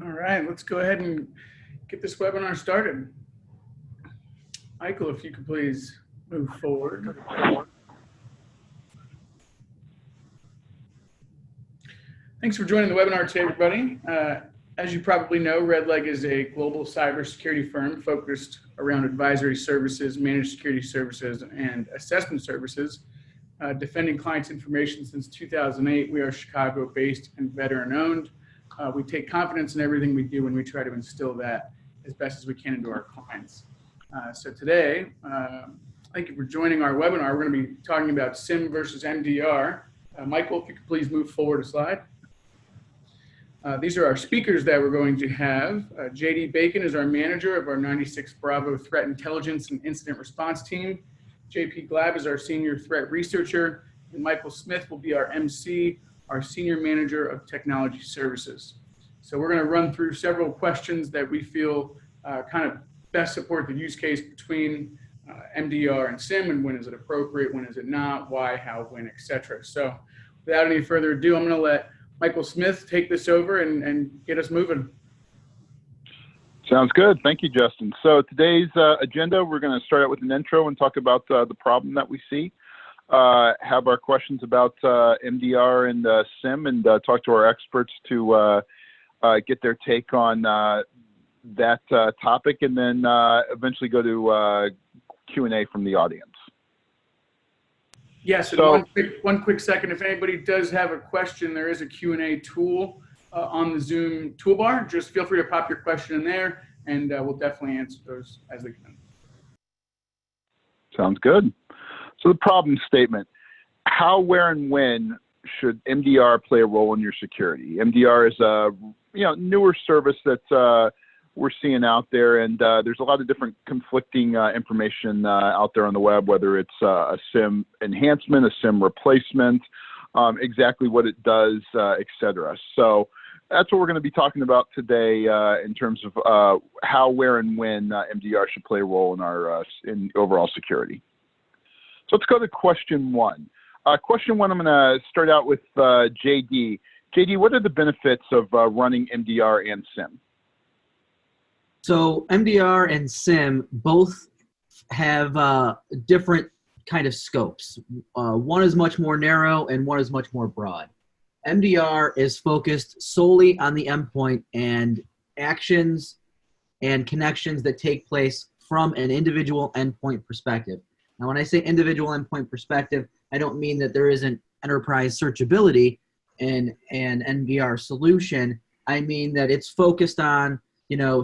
All right, let's go ahead and get this webinar started. Michael, if you could please move forward. Thanks for joining the webinar today, everybody. As you probably know, Redleg is a global cybersecurity firm focused around advisory services, managed security services, and assessment services. Defending clients' information since 2008, we are Chicago-based and veteran-owned. We take confidence in everything we do, and we try to instill that as best as we can into our clients. So today, thank you for joining our webinar. We're going to be talking about SIEM versus MDR. Michael, if you could please move forward a slide. These are our speakers that we're going to have. JD Bacon is our manager of our 96 Bravo Threat Intelligence and Incident Response Team. JP Glab is our senior threat researcher, and Michael Smith will be our MC, our senior manager of technology services. So we're going to run through several questions that we feel kind of best support the use case between MDR and SIEM, and when is it appropriate, when is it not, why, how, when, etc. So without any further ado, I'm going to let Michael Smith take this over and get us moving. Sounds good. Thank you, Justin. So today's agenda, we're going to start out with an intro and talk about the problem that we see, have our questions about MDR and SIEM, and talk to our experts to get their take on that topic, and then eventually go to Q&A from the audience. Yes, and so, one quick second. If anybody does have a question, there is a Q&A tool on the Zoom toolbar. Just feel free to pop your question in there, and we'll definitely answer those as they come. Sounds good. So the problem statement: how, where, and when should MDR play a role in your security? MDR is a newer service that we're seeing out there, and there's a lot of different conflicting information out there on the web, whether it's a SIEM enhancement, a SIEM replacement, exactly what it does, etc. So that's what we're going to be talking about today in terms of how, where, and when MDR should play a role in our in overall security. So let's go to question one. Question one, I'm going to start out with JD. JD, what are the benefits of running MDR and SIEM? So MDR and SIEM both have different kind of scopes. One is much more narrow and one is much more broad. MDR is focused solely on the endpoint and actions and connections that take place from an individual endpoint perspective. Now, when I say individual endpoint perspective, I don't mean that there isn't enterprise searchability in an MDR solution. I mean that it's focused on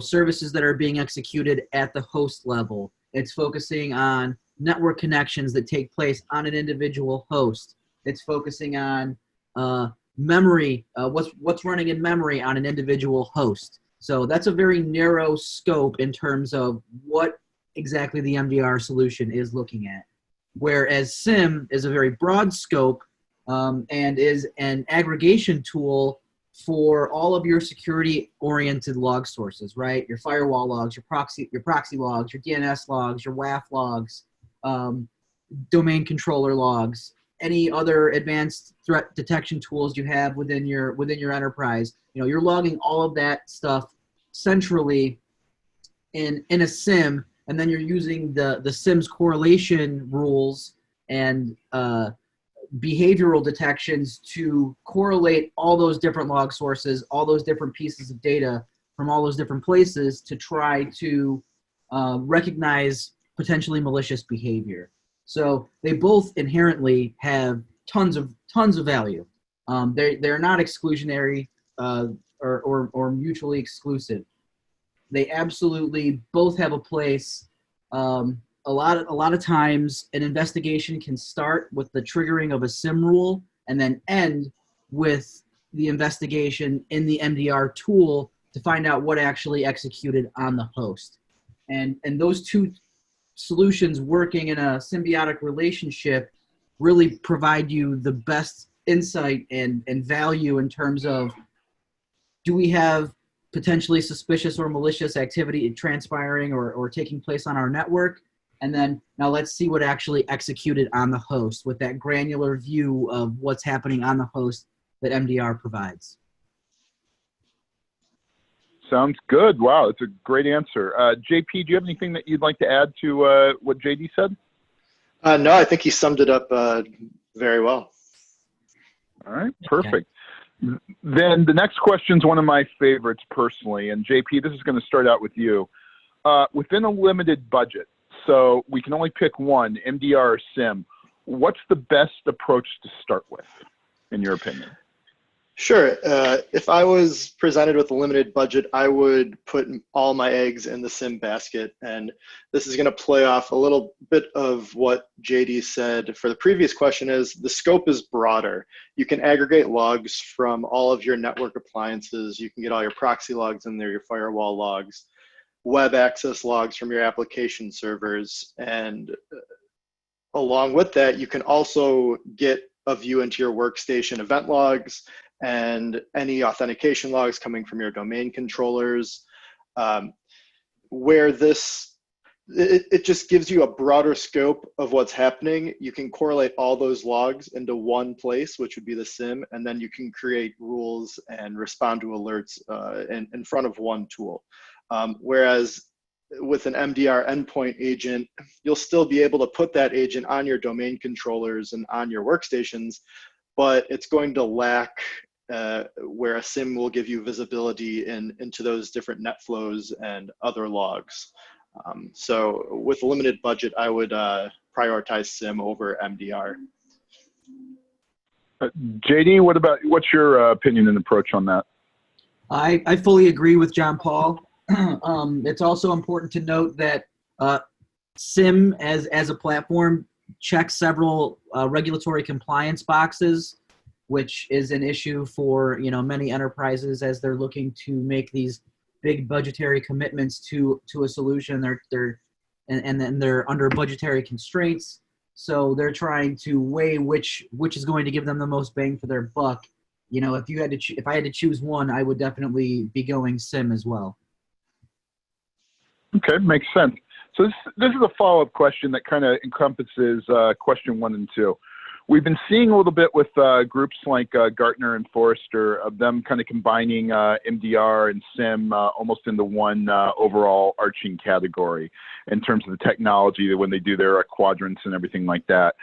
services that are being executed at the host level. It's focusing on network connections that take place on an individual host. It's focusing on memory, what's running in memory on an individual host. So that's a very narrow scope in terms of what exactly the MDR solution is looking at. Whereas SIEM is a very broad scope and is an aggregation tool for all of your security-oriented log sources, right? Your firewall logs, your proxy logs, your DNS logs, your WAF logs, domain controller logs, any other advanced threat detection tools you have within your enterprise. You're logging all of that stuff centrally in a SIEM, and then you're using the SIEM's correlation rules and behavioral detections to correlate all those different log sources, all those different pieces of data from all those different places to try to recognize potentially malicious behavior. So they both inherently have tons of value. They're not exclusionary or mutually exclusive. They absolutely both have a place. A lot of times an investigation can start with the triggering of a SIEM rule and then end with the investigation in the MDR tool to find out what actually executed on the host. And those two solutions working in a symbiotic relationship really provide you the best insight and value in terms of, do we have potentially suspicious or malicious activity transpiring or taking place on our network? And then now let's see what actually executed on the host with that granular view of what's happening on the host that MDR provides. Sounds good. Wow, it's a great answer. JP, do you have anything that you'd like to add to what JD said? No, I think he summed it up very well. All right, perfect. Okay. Then the next question is one of my favorites personally. And JP, this is going to start out with you. Within a limited budget, so we can only pick one, MDR or SIEM, what's the best approach to start with, in your opinion? Sure. If I was presented with a limited budget, I would put all my eggs in the SIEM basket. And this is going to play off a little bit of what JD said for the previous question is the scope is broader. You can aggregate logs from all of your network appliances. You can get all your proxy logs in there, your firewall logs, web access logs from your application servers. And along with that, you can also get a view into your workstation event logs and any authentication logs coming from your domain controllers, where it just gives you a broader scope of what's happening. You can correlate all those logs into one place, which would be the SIEM, and then you can create rules and respond to alerts in front of one tool. Whereas with an MDR endpoint agent, you'll still be able to put that agent on your domain controllers and on your workstations, but it's going to lack where a SIEM will give you visibility into those different net flows and other logs. So with a limited budget, I would prioritize SIEM over MDR. JD, what's your opinion and approach on that? I fully agree with John Paul. It's also important to note that SIEM as a platform checks several regulatory compliance boxes, which is an issue for many enterprises as they're looking to make these big budgetary commitments to a solution. And then they're under budgetary constraints, so they're trying to weigh which is going to give them the most bang for their buck. If I had to choose one, I would definitely be going SIEM as well. Okay, makes sense. So this is a follow-up question that kind of encompasses question 1 and 2. We've been seeing a little bit with groups like Gartner and Forrester of them kind of combining MDR and SIEM almost into one overall arching category in terms of the technology when they do their quadrants and everything like that.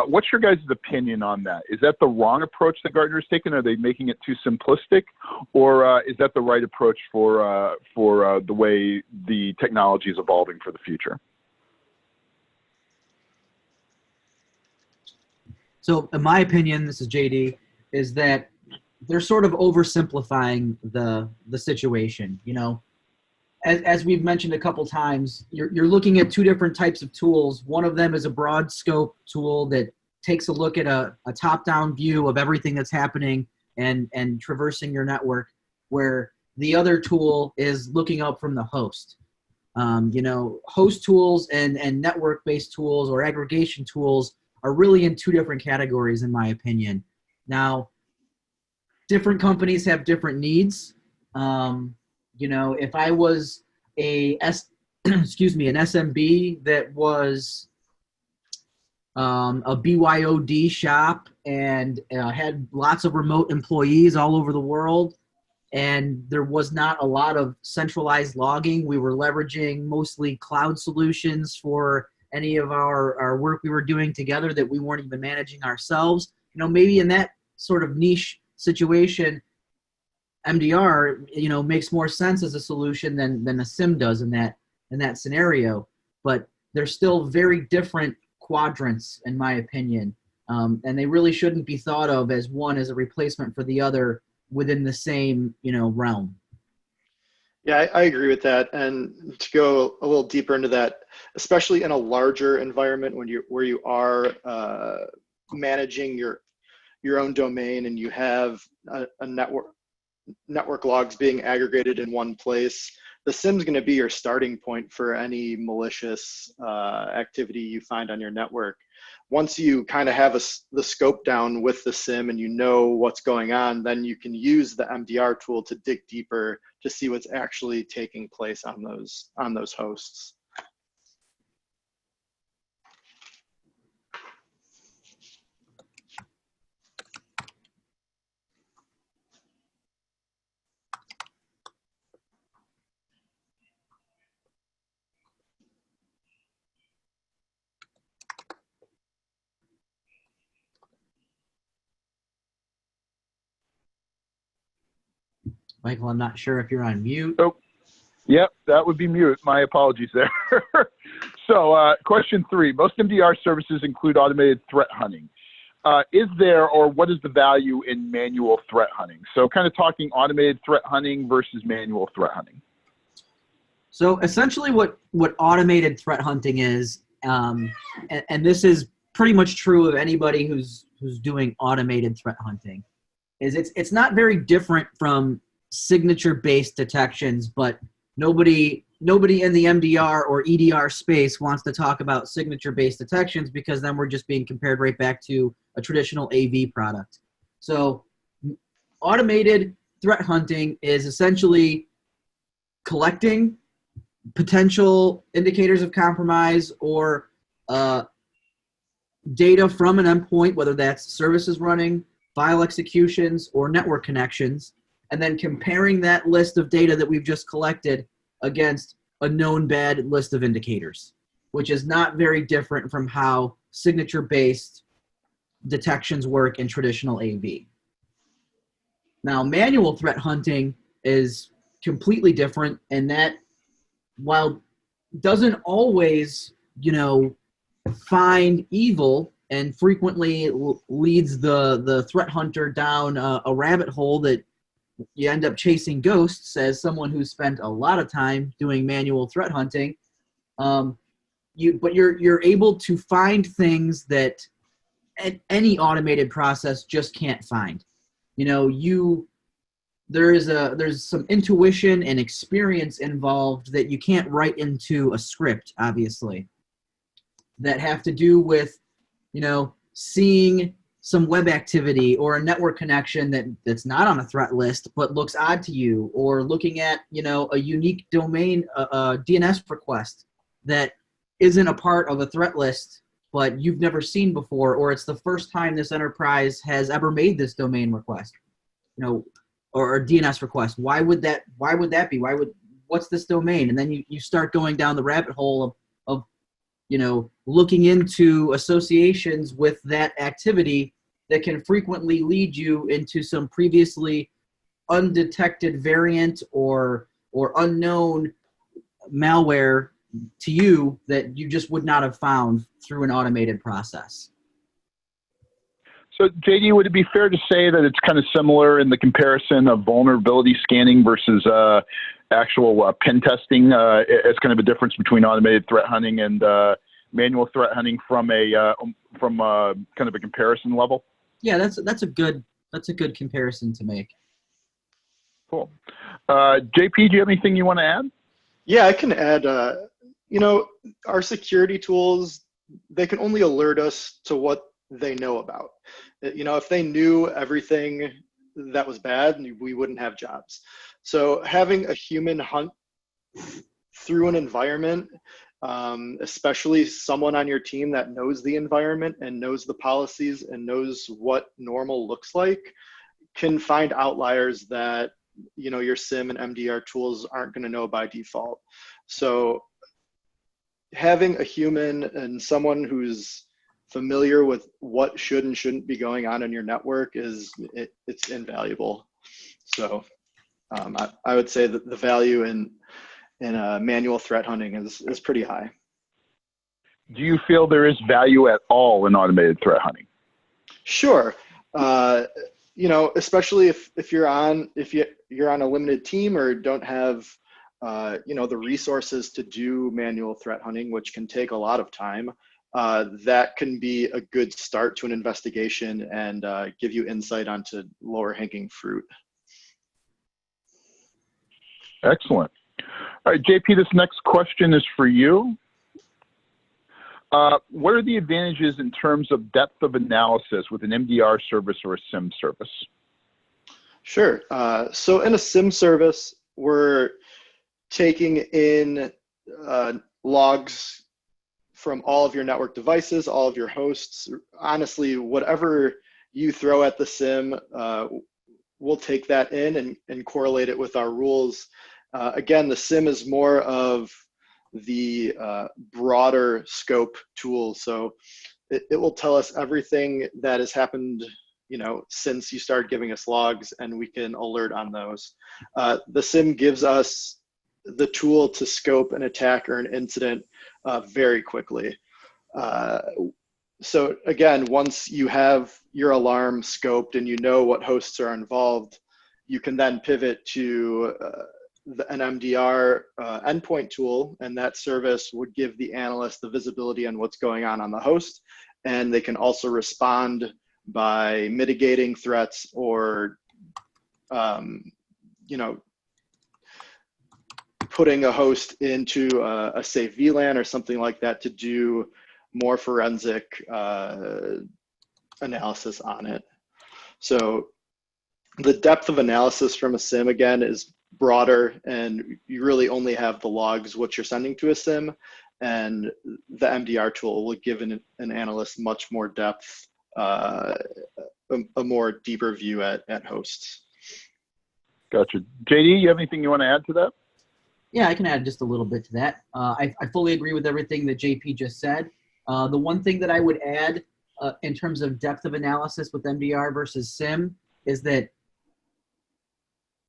What's your guys' opinion on that? Is that the wrong approach that Gartner's taken? Are they making it too simplistic, or is that the right approach for the way the technology is evolving for the future? So in my opinion, this is JD, is that they're sort of oversimplifying the situation. As we've mentioned a couple times, you're looking at two different types of tools. One of them is a broad scope tool that takes a look at a top-down view of everything that's happening and traversing your network, where the other tool is looking up from the host. Host tools and network-based tools or aggregation tools are really in two different categories, in my opinion. Now, different companies have different needs. If I was an SMB that was a BYOD shop and had lots of remote employees all over the world, and there was not a lot of centralized logging, we were leveraging mostly cloud solutions for any of our work we were doing together that we weren't even managing ourselves. Maybe in that sort of niche situation, MDR, makes more sense as a solution than a SIEM does in that scenario. But they're still very different quadrants, in my opinion, and they really shouldn't be thought of as one as a replacement for the other within the same realm. Yeah, I agree with that. And to go a little deeper into that, especially in a larger environment where you are managing your own domain and you have a network logs being aggregated in one place, the SIEM's going to be your starting point for any malicious activity you find on your network. Once you kind of have the scope down with the SIEM and you know what's going on, then you can use the MDR tool to dig deeper to see what's actually taking place on those hosts. Michael, I'm not sure if you're on mute. Oh, yep, that would be mute. My apologies there. So question 3, most MDR services include automated threat hunting. Is there, or what is the value in manual threat hunting? So kind of talking automated threat hunting versus manual threat hunting. So essentially what automated threat hunting is, and this is pretty much true of anybody who's doing automated threat hunting, is it's not very different from signature-based detections, but nobody in the MDR or EDR space wants to talk about signature-based detections, because then we're just being compared right back to a traditional AV product. So automated threat hunting is essentially collecting potential indicators of compromise or data from an endpoint, whether that's services running, file executions, or network connections, and then comparing that list of data that we've just collected against a known bad list of indicators, which is not very different from how signature-based detections work in traditional AV. Now, manual threat hunting is completely different, and that, while doesn't always, find evil, and frequently leads the threat hunter down a rabbit hole that you end up chasing ghosts, as someone who's spent a lot of time doing manual threat hunting. But you're able to find things that any automated process just can't find. There's some intuition and experience involved that you can't write into a script, obviously, that have to do with, seeing some web activity or a network connection that's not on a threat list but looks odd to you, or looking at, a unique domain, DNS request that isn't a part of a threat list but you've never seen before, or it's the first time this enterprise has ever made this domain request, or a DNS request. Why would that be? What's this domain? And then you start going down the rabbit hole of looking into associations with that activity that can frequently lead you into some previously undetected variant or unknown malware to you that you just would not have found through an automated process. So JD, would it be fair to say that it's kind of similar in the comparison of vulnerability scanning versus actual pen testing as kind of a difference between automated threat hunting and manual threat hunting from a kind of a comparison level? Yeah, that's a good comparison to make. Cool. JP, do you have anything you want to add? Yeah, I can add. Our security tools, they can only alert us to what they know about. If they knew everything that was bad, we wouldn't have jobs. So having a human hunt through an environment, especially someone on your team that knows the environment and knows the policies and knows what normal looks like, can find outliers that your SIEM and MDR tools aren't going to know by default. So having a human and someone who's familiar with what should and shouldn't be going on in your network it's invaluable. So I would say that the value in manual threat hunting is pretty high. Do you feel there is value at all in automated threat hunting? Sure. Especially if you're on a limited team or don't have the resources to do manual threat hunting, which can take a lot of time, that can be a good start to an investigation and give you insight onto lower hanging fruit. Excellent. All right, JP, this next question is for you. What are the advantages in terms of depth of analysis with an MDR service or a SIEM service? Sure. So in a SIEM service, we're taking in logs from all of your network devices, all of your hosts. Honestly, whatever you throw at the SIEM, we'll take that in and correlate it with our rules. Again, the SIEM is more of the broader scope tool. So it will tell us everything that has happened since you started giving us logs, and we can alert on those. The SIEM gives us the tool to scope an attack or an incident very quickly. So again, once you have your alarm scoped and you know what hosts are involved, you can then pivot to an MDR endpoint tool, and that service would give the analyst the visibility on what's going on the host, and they can also respond by mitigating threats or putting a host into a safe VLAN or something like that to do more forensic analysis on it. So the depth of analysis from a SIEM, again, is broader, and you really only have the logs, what you're sending to a SIEM, and the MDR tool will give an analyst much more depth, a more deeper view at hosts. Gotcha. JD, you have anything you want to add to that? Yeah, I can add just a little bit to that. I fully agree with everything that JP just said. The one thing that I would add in terms of depth of analysis with MDR versus SIEM is that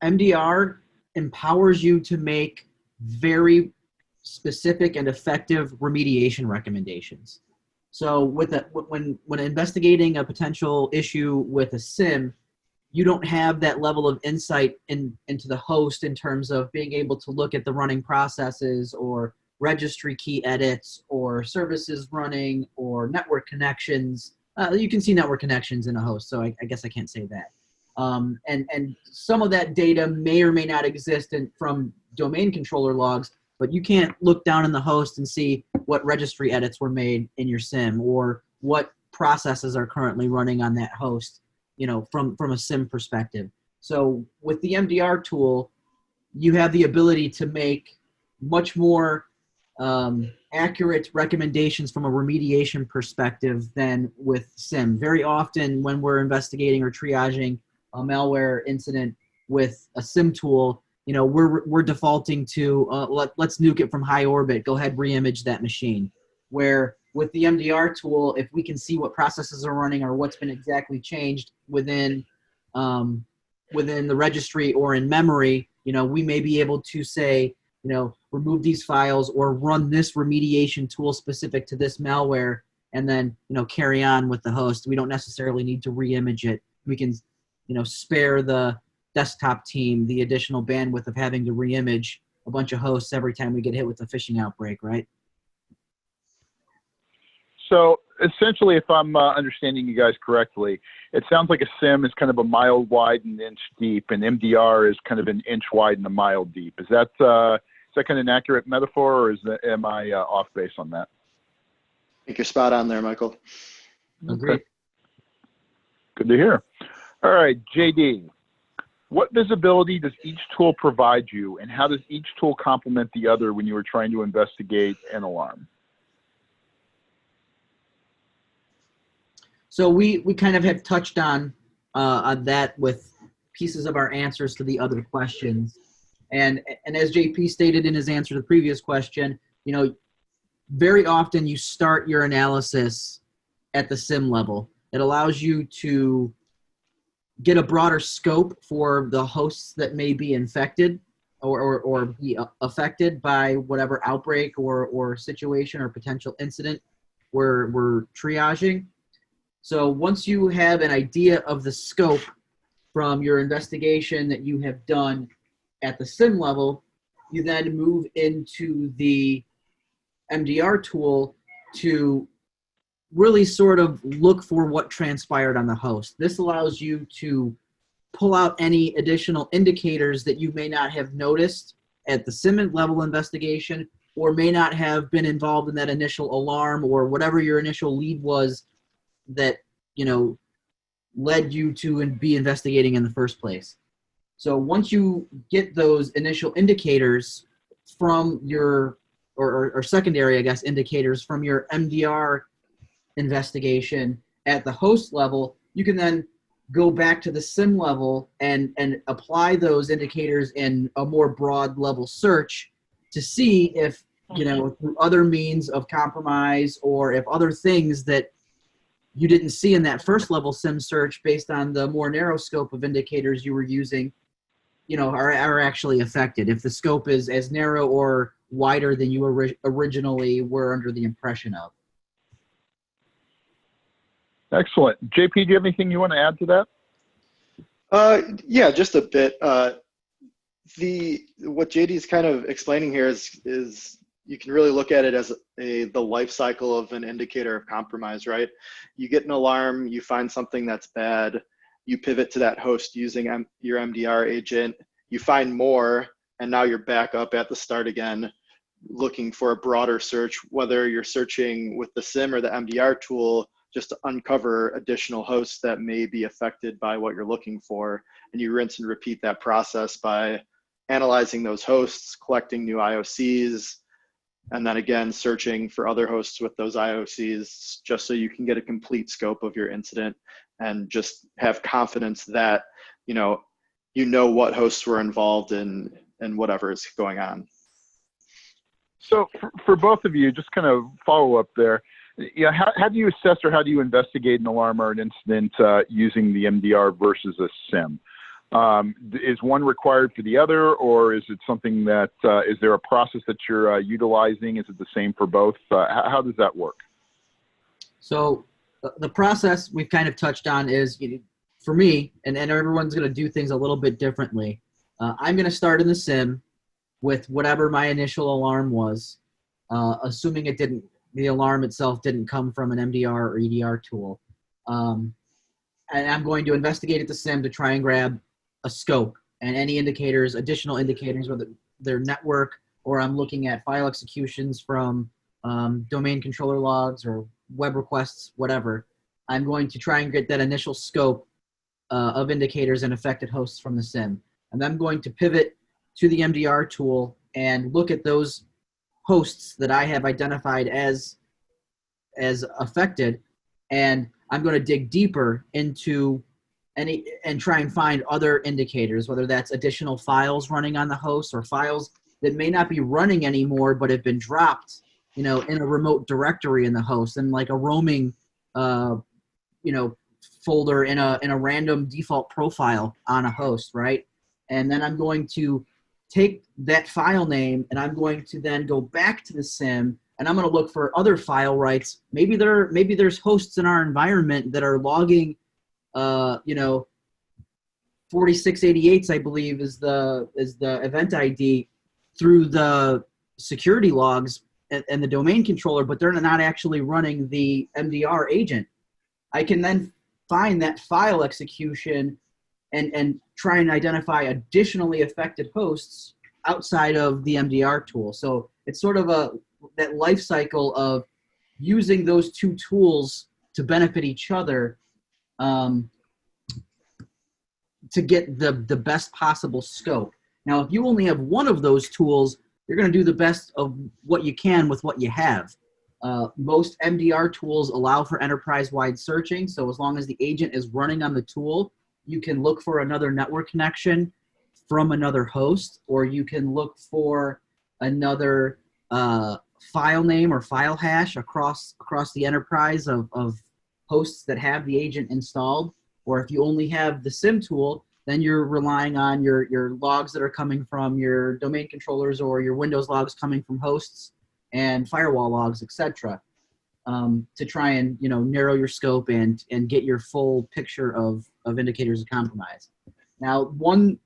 MDR empowers you to make very specific and effective remediation recommendations. So when investigating a potential issue with a SIEM, you don't have that level of insight into the host in terms of being able to look at the running processes or registry key edits or services running or network connections. You can see network connections in a host, so I guess I can't say that. And some of that data may or may not exist from domain controller logs, but you can't look down in the host and see what registry edits were made in your SIEM or what processes are currently running on that host, from a SIEM perspective. So with the MDR tool, you have the ability to make much more accurate recommendations from a remediation perspective than with SIEM. Very often when we're investigating or triaging a malware incident with a SIEM tool, we're defaulting to let's nuke it from high orbit. Go ahead, reimage that machine. Where with the MDR tool, if we can see what processes are running or what's been exactly changed within the registry or in memory, we may be able to say, remove these files or run this remediation tool specific to this malware, and then carry on with the host. We don't necessarily need to reimage it. We can spare the desktop team the additional bandwidth of having to reimage a bunch of hosts every time we get hit with a phishing outbreak, right? So essentially, if I'm understanding you guys correctly, it sounds like a SIEM is kind of a mile wide and an inch deep, and MDR is kind of an inch wide and a mile deep. Is that kind of an accurate metaphor, or am I off base on that? I think you're spot on there, Michael. Agreed. Okay. Good to hear. All right, JD, what visibility does each tool provide you, and how does each tool complement the other when you are trying to investigate an alarm? So we kind of have touched on that with pieces of our answers to the other questions. And as JP stated in his answer to the previous question, very often you start your analysis at the SIEM level. It allows you to get a broader scope for the hosts that may be infected or be affected by whatever outbreak or situation or potential incident we're triaging. So once you have an idea of the scope from your investigation that you have done at the SIEM level, you then move into the MDR tool to really sort of look for what transpired on the host. This allows you to pull out any additional indicators that you may not have noticed at the SIEM level investigation or may not have been involved in that initial alarm or whatever your initial lead was that led you to be investigating in the first place. So once you get those initial indicators from your or secondary, I guess, indicators from your MDR investigation at the host level, you can then go back to the SIEM level and apply those indicators in a more broad level search to see if through other means of compromise or if other things that you didn't see in that first level SIM search based on the more narrow scope of indicators you were using, are actually affected. If the scope is as narrow or wider than you originally were under the impression of. Excellent. JP, do you have anything you want to add to that? Yeah, just a bit. What JD is kind of explaining here is you can really look at it as the life cycle of an indicator of compromise, right? You get an alarm, you find something that's bad, you pivot to that host using your MDR agent, you find more, and now you're back up at the start again, looking for a broader search, whether you're searching with the SIEM or the MDR tool, just to uncover additional hosts that may be affected by what you're looking for. And you rinse and repeat that process by analyzing those hosts, collecting new IOCs, and then again, searching for other hosts with those IOCs, just so you can get a complete scope of your incident and just have confidence that, you know what hosts were involved in whatever is going on. So for both of you, just kind of follow up there. Yeah, how do you assess or how do you investigate an alarm or an incident using the MDR versus a SIEM? Is one required for the other, or is it something that, is there a process that you're utilizing? Is it the same for both? How does that work? So the process we've kind of touched on is, for me, and everyone's going to do things a little bit differently. I'm going to start in the SIEM with whatever my initial alarm was, assuming the alarm itself didn't come from an MDR or EDR tool. And I'm going to investigate at the SIEM to try and grab a scope and any indicators, additional indicators, whether they're network or I'm looking at file executions from domain controller logs or web requests, whatever. I'm going to try and get that initial scope of indicators and affected hosts from the SIEM. And I'm going to pivot to the MDR tool and look at those hosts that I have identified as affected, and I'm going to dig deeper into and try and find other indicators, whether that's additional files running on the host or files that may not be running anymore but have been dropped, in a remote directory in the host, and like a roaming, folder in a random default profile on a host, right? And then I'm going to take that file name and I'm going to then go back to the SIEM and I'm going to look for other file rights. Maybe there's hosts in our environment that are logging, 4688s, I believe, is the event ID through the security logs and the domain controller, but they're not actually running the MDR agent. I can then find that file execution and try and identify additionally affected hosts outside of the MDR tool. So it's sort of that life cycle of using those two tools to benefit each other, to get the best possible scope. Now, if you only have one of those tools, you're going to do the best of what you can with what you have. Most MDR tools allow for enterprise-wide searching, so as long as the agent is running on the tool, you can look for another network connection from another host, or you can look for another file name or file hash across the enterprise of hosts that have the agent installed. Or if you only have the SIEM tool, then you're relying on your logs that are coming from your domain controllers or your Windows logs coming from hosts and firewall logs, etc., to try and narrow your scope and get your full picture of indicators of compromise. Now, one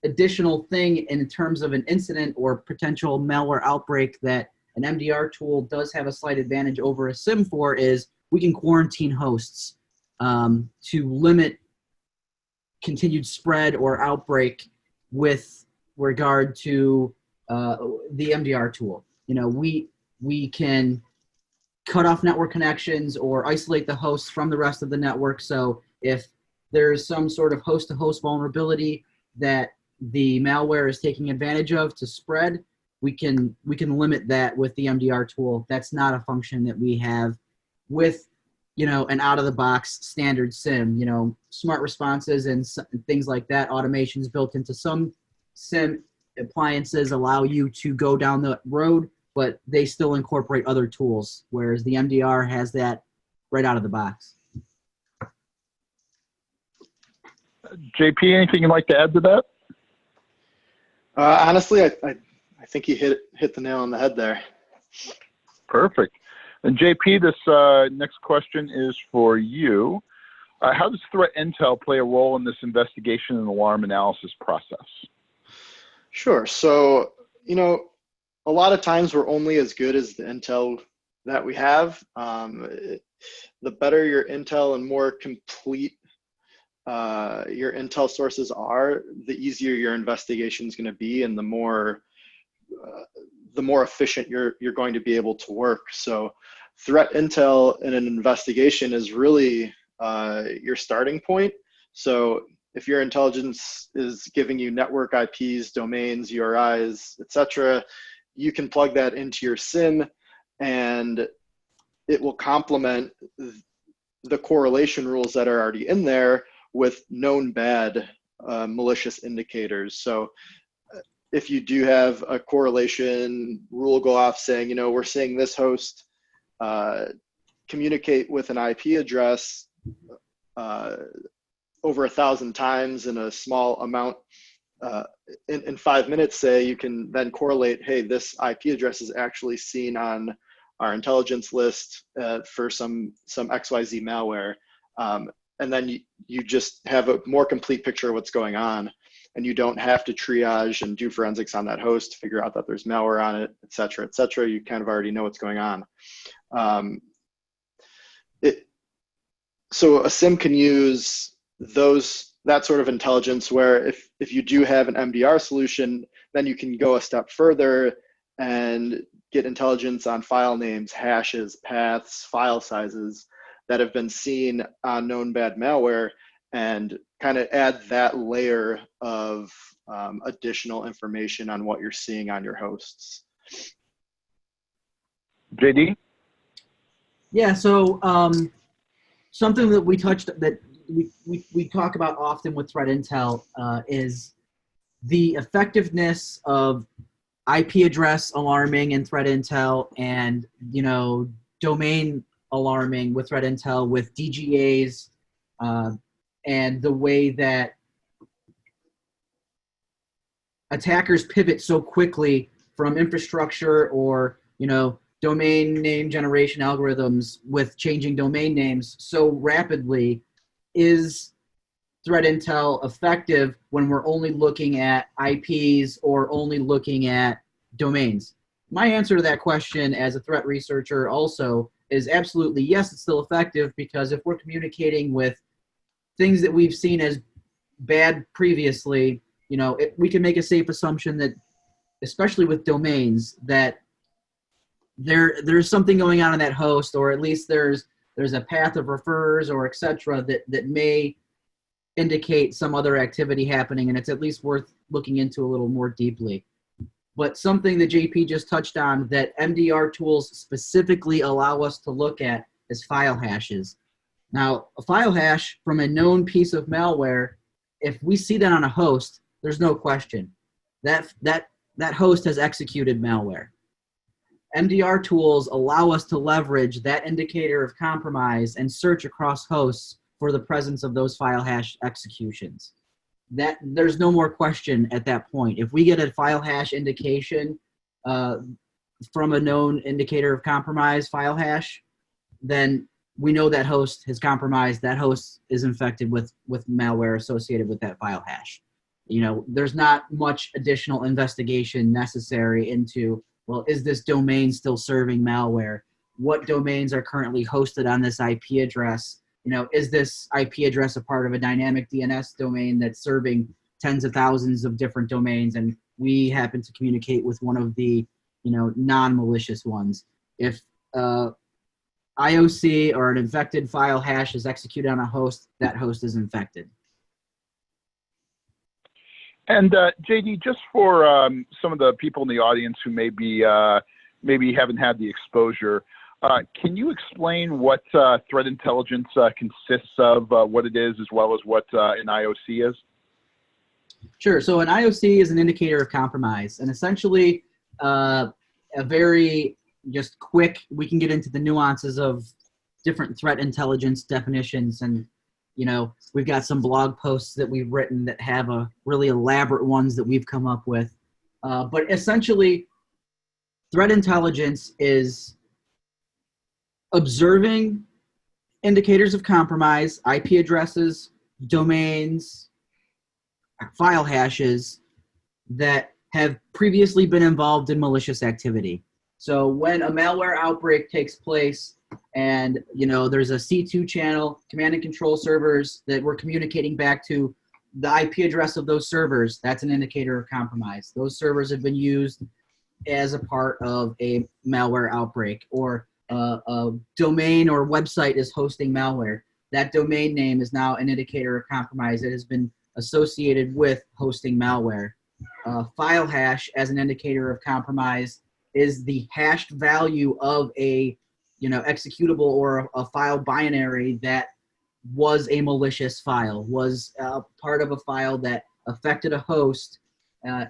additional thing in terms of an incident or potential malware outbreak that an MDR tool does have a slight advantage over a SIEM for is we can quarantine hosts to limit continued spread or outbreak with regard to the MDR tool. We can cut off network connections or isolate the hosts from the rest of the network. So if there's some sort of host-to-host vulnerability that the malware is taking advantage of to spread, we can limit that with the MDR tool. That's not a function that we have with an out-of-the-box standard SIEM. Smart responses and things like that, automations built into some SIEM appliances allow you to go down the road, but they still incorporate other tools, whereas the MDR has that right out of the box. JP, anything you'd like to add to that? Honestly, I think you hit the nail on the head there. Perfect. And JP, this next question is for you. How does threat intel play a role in this investigation and alarm analysis process? Sure. So, a lot of times we're only as good as the intel that we have. The better your intel and more complete your intel sources are, the easier your investigation is going to be, and the more efficient you're going to be able to work. So threat intel in an investigation is really your starting point. So if your intelligence is giving you network IPs, domains, URIs, etc., you can plug that into your SIEM, and it will complement the correlation rules that are already in there with known bad malicious indicators. So if you do have a correlation rule go off saying, we're seeing this host communicate with an IP address over 1,000 times in a small amount in 5 minutes, say, you can then correlate, hey, this IP address is actually seen on our intelligence list for some XYZ malware. And then you just have a more complete picture of what's going on, and you don't have to triage and do forensics on that host to figure out that there's malware on it, et cetera, et cetera. You kind of already know what's going on. So a SIEM can use that sort of intelligence where if you do have an MDR solution, then you can go a step further and get intelligence on file names, hashes, paths, file sizes that have been seen on known bad malware, and kind of add that layer of additional information on what you're seeing on your hosts. JD? Yeah, so something that we talk about often with threat intel is the effectiveness of IP address alarming in threat intel, and domain alarming with threat intel with DGAs, and the way that attackers pivot so quickly from infrastructure or domain name generation algorithms with changing domain names so rapidly. Is threat intel effective when we're only looking at IPs or only looking at domains? My answer to that question as a threat researcher also is absolutely yes, it's still effective, because if we're communicating with things that we've seen as bad previously, we can make a safe assumption that, especially with domains, that there's something going on in that host, or at least there's a path of referrers or et cetera that may indicate some other activity happening, and it's at least worth looking into a little more deeply. But something that JP just touched on that MDR tools specifically allow us to look at is file hashes. Now, a file hash from a known piece of malware, if we see that on a host, there's no question that host has executed malware. MDR tools allow us to leverage that indicator of compromise and search across hosts for the presence of those file hash executions. That there's no more question at that point. If we get a file hash indication from a known indicator of compromise file hash, then we know that host has compromised. That host is infected with malware associated with that file hash. There's not much additional investigation necessary into, well, is this domain still serving malware? What domains are currently hosted on this IP address? Is this IP address a part of a dynamic DNS domain that's serving tens of thousands of different domains, and we happen to communicate with one of the, non-malicious ones? If IOC or an infected file hash is executed on a host, that host is infected. And JD, just for some of the people in the audience who maybe haven't had the exposure, can you explain what threat intelligence consists of, what it is, as well as what an IOC is? Sure. So an IOC is an indicator of compromise, and essentially a very just quick, we can get into the nuances of different threat intelligence definitions and You know, we've got some blog posts that we've written that have a really elaborate ones that we've come up with. But essentially, threat intelligence is observing indicators of compromise, IP addresses, domains, file hashes that have previously been involved in malicious activity. So when a malware outbreak takes place and, you know, there's a C2 channel, command and control servers that we're communicating back to, the IP address of those servers, that's an indicator of compromise. Those servers have been used as a part of a malware outbreak, or a domain or website is hosting malware. That domain name is now an indicator of compromise. It has been associated with hosting malware. File hash as an indicator of compromise is the hashed value of a, you know, executable or a file binary that was a malicious file, was part of a file that affected a host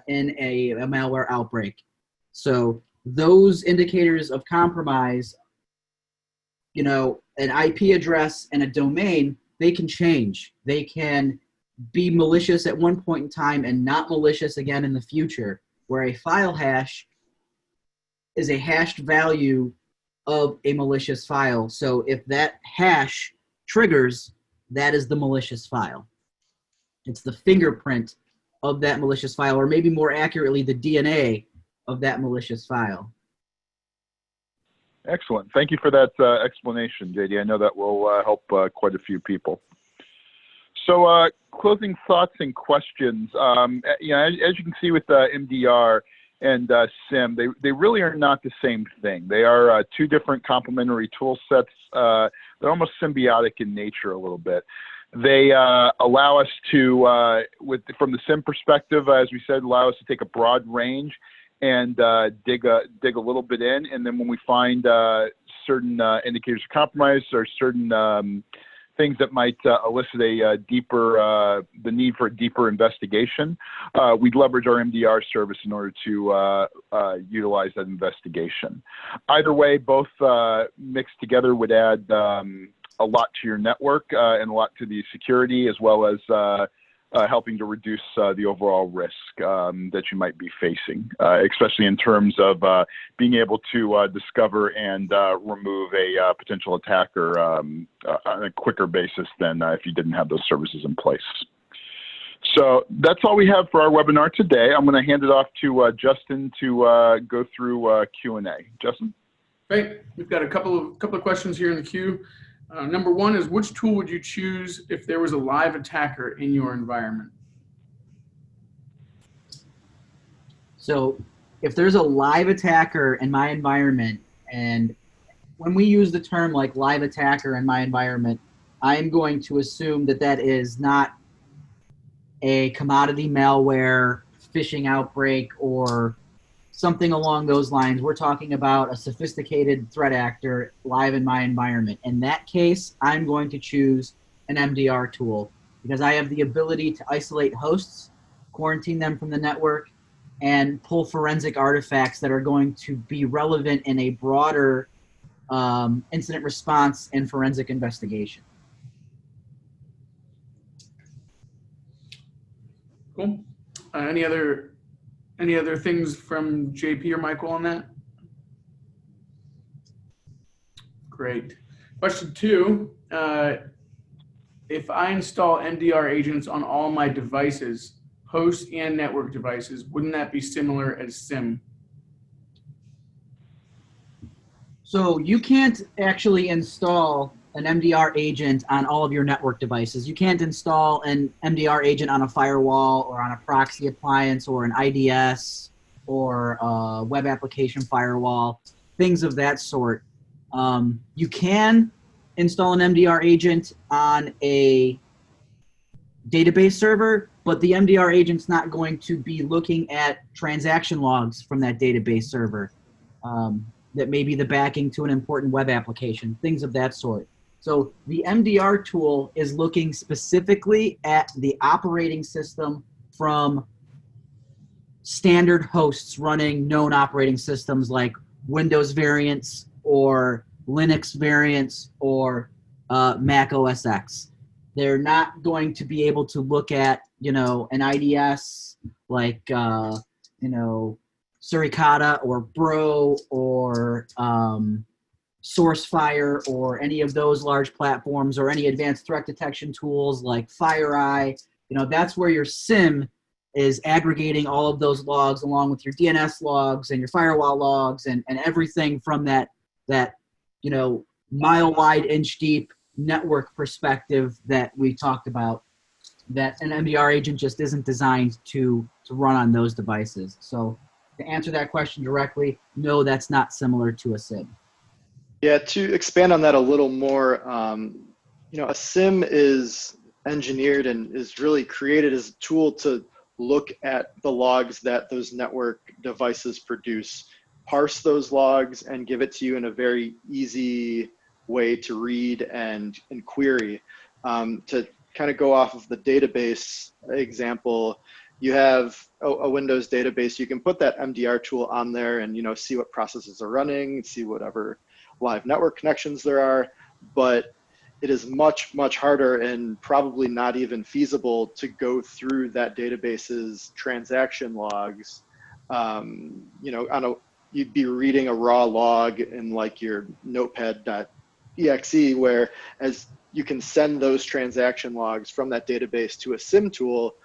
in a malware outbreak. So those indicators of compromise, you know, an IP address and a domain, they can change. They can be malicious at one point in time and not malicious again in the future, where a file hash is a hashed value of a malicious file. So if that hash triggers, that is the malicious file. It's the fingerprint of that malicious file, or maybe more accurately, the DNA of that malicious file. Excellent. Thank you for that explanation, JD. I know that will help quite a few people. So closing thoughts and questions. You know, as you can see with MDR and SIEM, they really are not the same thing. They are two different complementary tool sets. They're almost symbiotic in nature a little bit. They allow us to, from the SIEM perspective, as we said, allow us to take a broad range and dig a little bit in. And then when we find certain indicators of compromise or certain things that might elicit a deeper, the need for a deeper investigation, we'd leverage our MDR service in order to utilize that investigation. Either way, both mixed together would add a lot to your network and a lot to the security, as well as helping to reduce the overall risk that you might be facing, especially in terms of being able to discover and remove a potential attacker on a quicker basis than if you didn't have those services in place. So that's all we have for our webinar today. I'm going to hand it off to Justin to go through Q&A. Justin? Great. We've got a couple of questions here in the queue. Number one is, which tool would you choose if there was a live attacker in your environment? So if there's a live attacker in my environment, and when we use the term like live attacker in my environment, I'm going to assume that that is not a commodity malware, phishing outbreak, or something along those lines. We're talking about a sophisticated threat actor live in my environment. In that case, I'm going to choose an MDR tool because I have the ability to isolate hosts, quarantine them from the network, and pull forensic artifacts that are going to be relevant in a broader incident response and forensic investigation. Cool. Any other things from JP or Michael on that? Great. Question two, if I install MDR agents on all my devices, host and network devices, wouldn't that be similar as SIEM? So you can't actually install an MDR agent on all of your network devices. You can't install an MDR agent on a firewall or on a proxy appliance or an IDS or a web application firewall, things of that sort. You can install an MDR agent on a database server, but the MDR agent's not going to be looking at transaction logs from that database server. That may be the backing to an important web application, things of that sort. So the MDR tool is looking specifically at the operating system from standard hosts running known operating systems like Windows variants or Linux variants or Mac OS X. They're not going to be able to look at, an IDS like, Suricata or Bro or SourceFire or any of those large platforms or any advanced threat detection tools like FireEye. That's where your SIEM is aggregating all of those logs along with your DNS logs and your firewall logs and everything from that mile wide, inch deep network perspective that we talked about, that an MDR agent just isn't designed to run on those devices. So to answer that question directly, no, that's not similar to a SIEM. Yeah, to expand on that a little more, a SIEM is engineered and is really created as a tool to look at the logs that those network devices produce, parse those logs, and give it to you in a very easy way to read and query. To kind of go off of the database example, you have a Windows database. You can put that MDR tool on there and see what processes are running, see whatever live network connections there are, but it is much, much harder and probably not even feasible to go through that database's transaction logs. You'd be reading a raw log in like your notepad.exe, where as you can send those transaction logs from that database to a SIEM tool,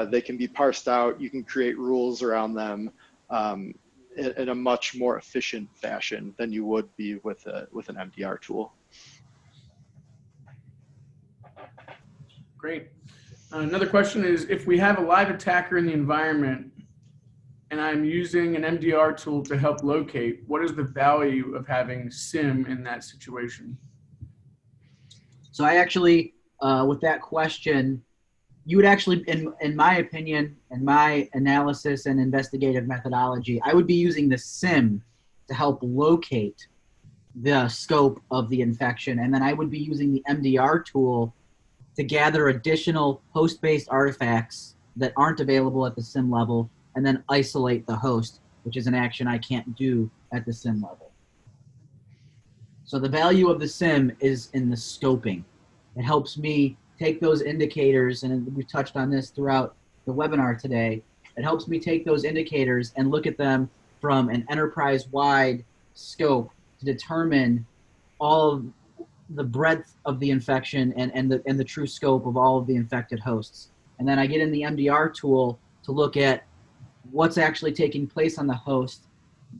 they can be parsed out. You can create rules around them in a much more efficient fashion than you would be with an MDR tool. Great. Another question is, if we have a live attacker in the environment and I'm using an MDR tool to help locate, what is the value of having SIEM in that situation? So I actually, with that question, you would actually, in my opinion, and my analysis and investigative methodology, I would be using the SIEM to help locate the scope of the infection. And then I would be using the MDR tool to gather additional host-based artifacts that aren't available at the SIEM level, and then isolate the host, which is an action I can't do at the SIEM level. So the value of the SIEM is in the scoping. It helps me take those indicators, and we've touched on this throughout the webinar today. It helps me take those indicators and look at them from an enterprise-wide scope to determine all of the breadth of the infection and the true scope of all of the infected hosts. And then I get in the MDR tool to look at what's actually taking place on the host,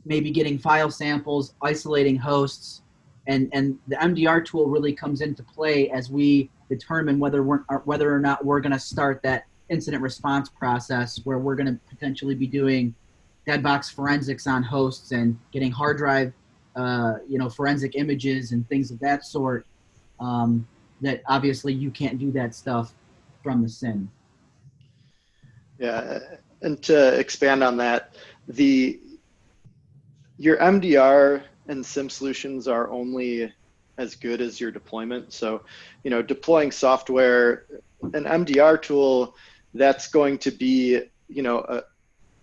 maybe getting file samples, isolating hosts, and the MDR tool really comes into play as we determine whether or not we're going to start that incident response process, where we're going to potentially be doing dead box forensics on hosts and getting hard drive forensic images and things of that sort, that obviously you can't do that stuff from the SIEM. Yeah, and to expand on that, your MDR and SIEM solutions are only as good as your deployment. So, deploying software, an MDR tool, that's going to be,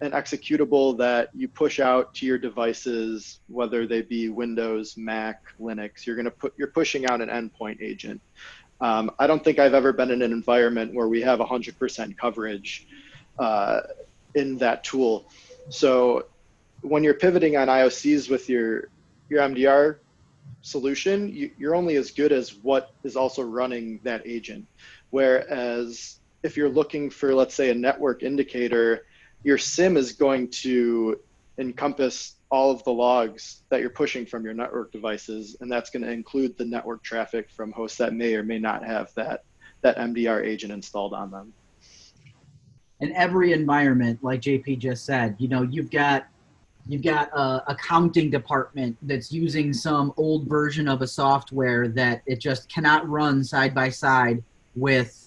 an executable that you push out to your devices, whether they be Windows, Mac, Linux. You're pushing out an endpoint agent. I don't think I've ever been in an environment where we have 100% coverage in that tool. So when you're pivoting on IOCs with your MDR solution, you're only as good as what is also running that agent. Whereas if you're looking for, let's say, a network indicator, your SIEM is going to encompass all of the logs that you're pushing from your network devices, and that's going to include the network traffic from hosts that may or may not have that MDR agent installed on them. In every environment, like JP just said, you've got a accounting department that's using some old version of a software that it just cannot run side by side with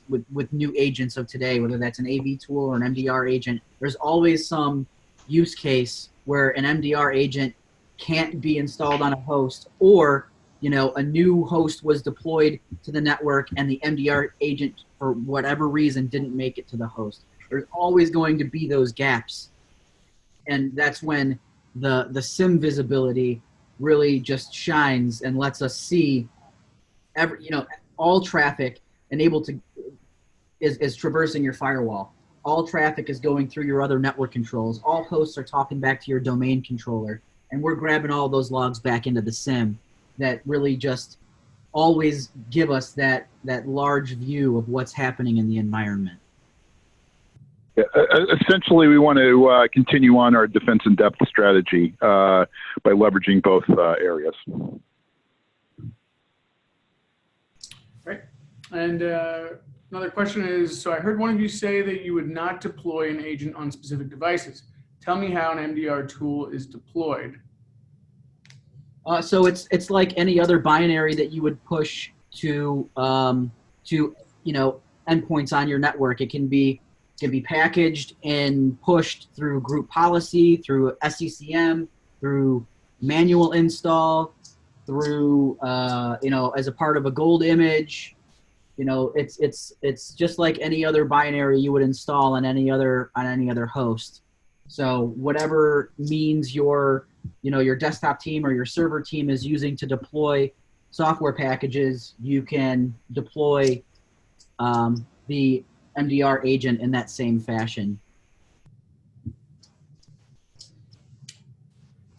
with new agents of today, whether that's an AV tool or an MDR agent. There's always some use case where an MDR agent can't be installed on a host, or a new host was deployed to the network and the MDR agent, for whatever reason, didn't make it to the host. There's always going to be those gaps. And that's when the SIEM visibility really just shines and lets us see all traffic and able to is traversing your firewall. All traffic is going through your other network controls. All hosts are talking back to your domain controller, and we're grabbing all those logs back into the SIEM that really just always give us that large view of what's happening in the environment. Yeah, essentially, we want to continue on our defense in depth strategy by leveraging both areas. Right. And another question is, so I heard one of you say that you would not deploy an agent on specific devices. Tell me how an MDR tool is deployed. So it's like any other binary that you would push to endpoints on your network. It can be packaged and pushed through group policy, through SCCM, through manual install, through as a part of a gold image. It's just like any other binary you would install on any other host. So whatever means your desktop team or your server team is using to deploy software packages, you can deploy the MDR agent in that same fashion.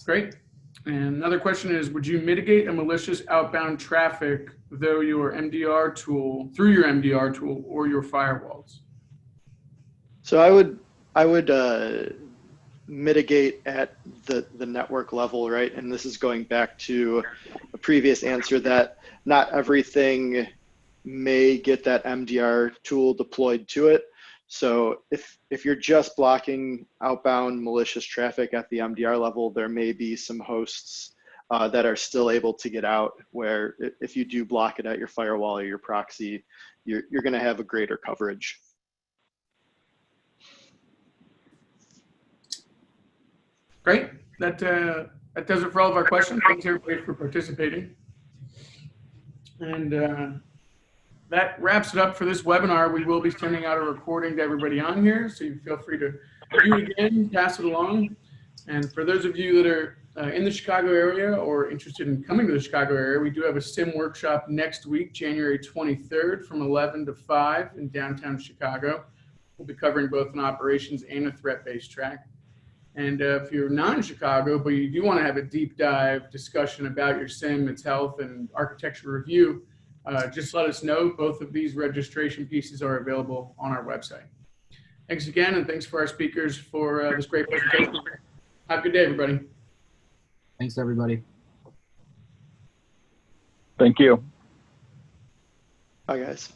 Great. And another question is, would you mitigate a malicious outbound traffic through your MDR tool or your firewalls? So I would mitigate at the network level, right? And this is going back to a previous answer that not everything may get that MDR tool deployed to it. So if you're just blocking outbound malicious traffic at the MDR level, there may be some hosts that are still able to get out, where if you do block it at your firewall or your proxy, you're going to have a greater coverage. Great. That does it for all of our questions. Thanks everybody for participating. And that wraps it up for this webinar. We will be sending out a recording to everybody on here, so you feel free to view it again, pass it along. And for those of you that are in the Chicago area or interested in coming to the Chicago area, we do have a SIEM workshop next week, January 23rd from 11 to 5 in downtown Chicago. We'll be covering both an operations and a threat-based track. And if you're not in Chicago, but you do want to have a deep dive discussion about your SIEM, its health, and architecture review, just let us know. Both of these registration pieces are available on our website. Thanks again, and thanks for our speakers for this great presentation. Have a good day, everybody. Thanks, everybody. Thank you. Bye, guys.